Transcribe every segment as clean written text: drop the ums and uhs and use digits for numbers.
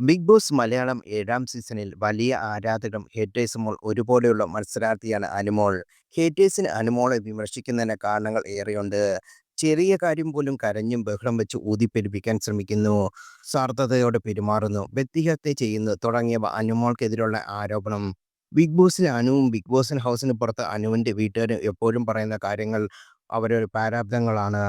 Big boss Malayalam 7-ാം സീസണിൽ വലിയ ആരാധകരും ഹേറ്റേഴ്സും ഒരുപോലെയുള്ള മത്സരാർത്ഥിയാണ് അനുമോൾ. ഹേറ്റേഴ്സിന് അനുമോളെ വിമർശിക്കുന്നതിന് കാരണങ്ങൾ ഏറെയുണ്ട്. ചെറിയ കാര്യം പോലും കരഞ്ഞും ബഹളം വെച്ച് ഊതിപ്പെരുപ്പിക്കാൻ ശ്രമിക്കുന്നു, സ്വാർത്ഥതയോടെ പെരുമാറുന്നു, വ്യക്തിഹത്യ ചെയ്യുന്നു തുടങ്ങിയവ അനുമോൾക്കെതിരുള്ള ആരോപണം. ബിഗ് ബോസിലെ അനുവും ബിഗ് ബോസിന് ഹൗസിന് പുറത്ത് അനുവിൻ്റെ വീട്ടുകാരും എപ്പോഴും പറയുന്ന കാര്യങ്ങൾ അവരൊരു പ്രാരാബ്ദങ്ങളാണ്.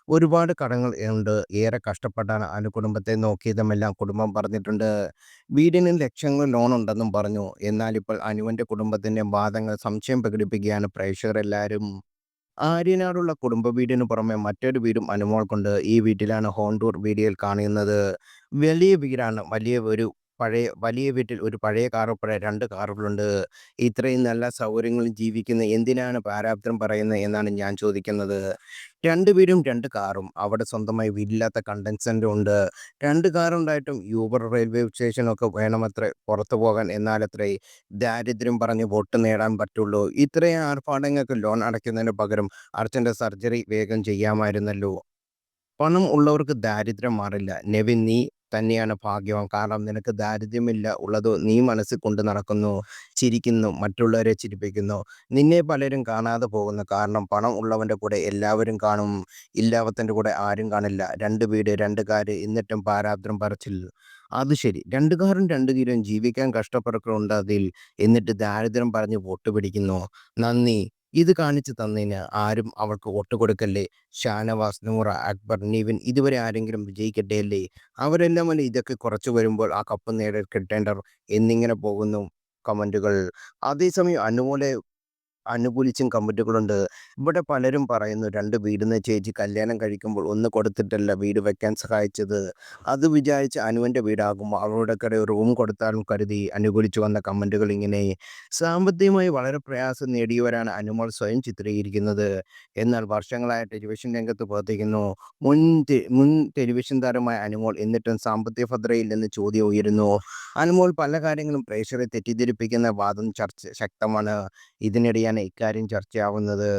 ഒരുപാട് കടങ്ങൾ ഉണ്ട്. ഏറെ കഷ്ടപ്പെട്ടാണ് കുടുംബത്തെ നോക്കിയതുമെല്ലാം കുടുംബം പറഞ്ഞിട്ടുണ്ട്. വീടിന് ലക്ഷങ്ങൾ ലോണുണ്ടെന്നും പറഞ്ഞു. എന്നാൽ ഇപ്പോൾ അനുവിൻ്റെ കുടുംബത്തിൻ്റെ വാദങ്ങൾ സംശയം പ്രകടിപ്പിക്കുകയാണ് പ്രേക്ഷകരെല്ലാവരും. ആര്യനാടുള്ള കുടുംബ വീടിന് പുറമെ മറ്റൊരു വീടും അനുമോൾക്കുണ്ട്. ഈ വീട്ടിലാണ് ഹോം ടൂർ വീഡിയോയിൽ കാണുന്നത്. വലിയ വീടാണ്. വലിയ വീട്ടിൽ ഒരു പഴയ കാർ ഉൾപ്പെടെ 2 കാറുകളുണ്ട്. ഇത്രയും നല്ല സൗകര്യങ്ങളിൽ ജീവിക്കുന്ന എന്തിനാണ് പാരാപ്തം പറയുന്നത് എന്നാണ് ഞാൻ ചോദിക്കുന്നത്. 2 വീടും 2 കാറും. അവിടെ സ്വന്തമായി വീടില്ലാത്ത കണ്ടൻസെന്റ് ഉണ്ട്. 2 കാറുണ്ടായിട്ടും യൂബർ, റെയിൽവേ സ്റ്റേഷനൊക്കെ വേണമത്രേ പുറത്തു പോകാൻ. എന്നാലത്രേ ദാരിദ്ര്യം പറഞ്ഞ് വോട്ട് നേടാൻ പറ്റുള്ളൂ. ഇത്രയും ആർഭാടങ്ങൾക്ക് ലോൺ അടയ്ക്കുന്നതിന് പകരം അർജന്റ് സർജറി വേഗം ചെയ്യാമായിരുന്നല്ലോ. പണം ഉള്ളവർക്ക് ദാരിദ്ര്യം മാറില്ല. നെവിൻ, നീ തന്നെയാണ് ഭാഗ്യവാൻ. കാരണം നിനക്ക് ദാരിദ്ര്യമില്ല. ഉള്ളത് നീ മനസ്സിൽ കൊണ്ട് നടക്കുന്നു, ചിരിക്കുന്നു, മറ്റുള്ളവരെ ചിരിപ്പിക്കുന്നു. നിന്നെ പലരും കാണാതെ പോകുന്നു. കാരണം പണം ഉള്ളവൻ്റെ കൂടെ എല്ലാവരും കാണും, ഇല്ലാത്തവൻ്റെ കൂടെ ആരും കാണില്ല. 2 വീട് 2 കാര് എന്നിട്ടും പാരാത്രം പറച്ചിൽ. അത് ശരി, 2 കാറും 2 വീടും ജീവിക്കാൻ കഷ്ടപ്പെടുന്നുണ്ട് അതിൽ. എന്നിട്ട് ദാരിദ്ര്യം പറഞ്ഞ് വോട്ട് പിടിക്കുന്നു. നന്ദി. ഇത് കാണിച്ചു തന്നതിന് ആരും അവൾക്ക് വോട്ട് കൊടുക്കല്ലേ. ഷാനവാസ്, നൂറ, അക്ബർ, നിവിൻ ഇതുവരെ ആരെങ്കിലും വിജയിക്കട്ടെയല്ലേ. അവരെല്ലാം അല്ലേ ഇതൊക്കെ കുറച്ച് വരുമ്പോൾ ആ കപ്പ് കിട്ടേണ്ടവർ എന്നിങ്ങനെ പോകുന്നു കമന്റുകൾ. അതേസമയം അനുമോളെ അനുകൂലിച്ചും കമന്റുകളുണ്ട്. ഇവിടെ പലരും പറയുന്നു, 2 വീടുന്ന ചേച്ചി കല്യാണം കഴിക്കുമ്പോൾ ഒന്ന് കൊടുത്തിട്ടല്ല വീട് വെക്കാൻ സഹായിച്ചത്. അത് വിചാരിച്ച് അനുവിൻ്റെ വീടാകുമ്പോൾ അവളുടെ കട റൂം കൊടുത്താലും കരുതി അനുകൂലിച്ചു വന്ന കമന്റുകൾ ഇങ്ങനെ. സാമ്പത്തികമായി വളരെ പ്രയാസം നേടിയവരാണ് അനുമോൾ സ്വയം ചിത്രീകരിക്കുന്നത്. എന്നാൽ വർഷങ്ങളായ ടെലിവിഷൻ രംഗത്ത് പ്രവർത്തിക്കുന്നു മുൻ ടെലിവിഷൻ താരമായ അനുമോൾ. എന്നിട്ടും സാമ്പത്തിക ഭദ്രതയില്ലെന്ന് ചോദ്യം ഉയരുന്നു. അനുമോൾ പല കാര്യങ്ങളും പ്രേക്ഷകരെ തെറ്റിദ്ധരിപ്പിക്കുന്ന വാദം ശക്തമാണ്. ഇതിനിടെയാണ് ഇക്കാര്യം ചർച്ചയാവുന്നത്.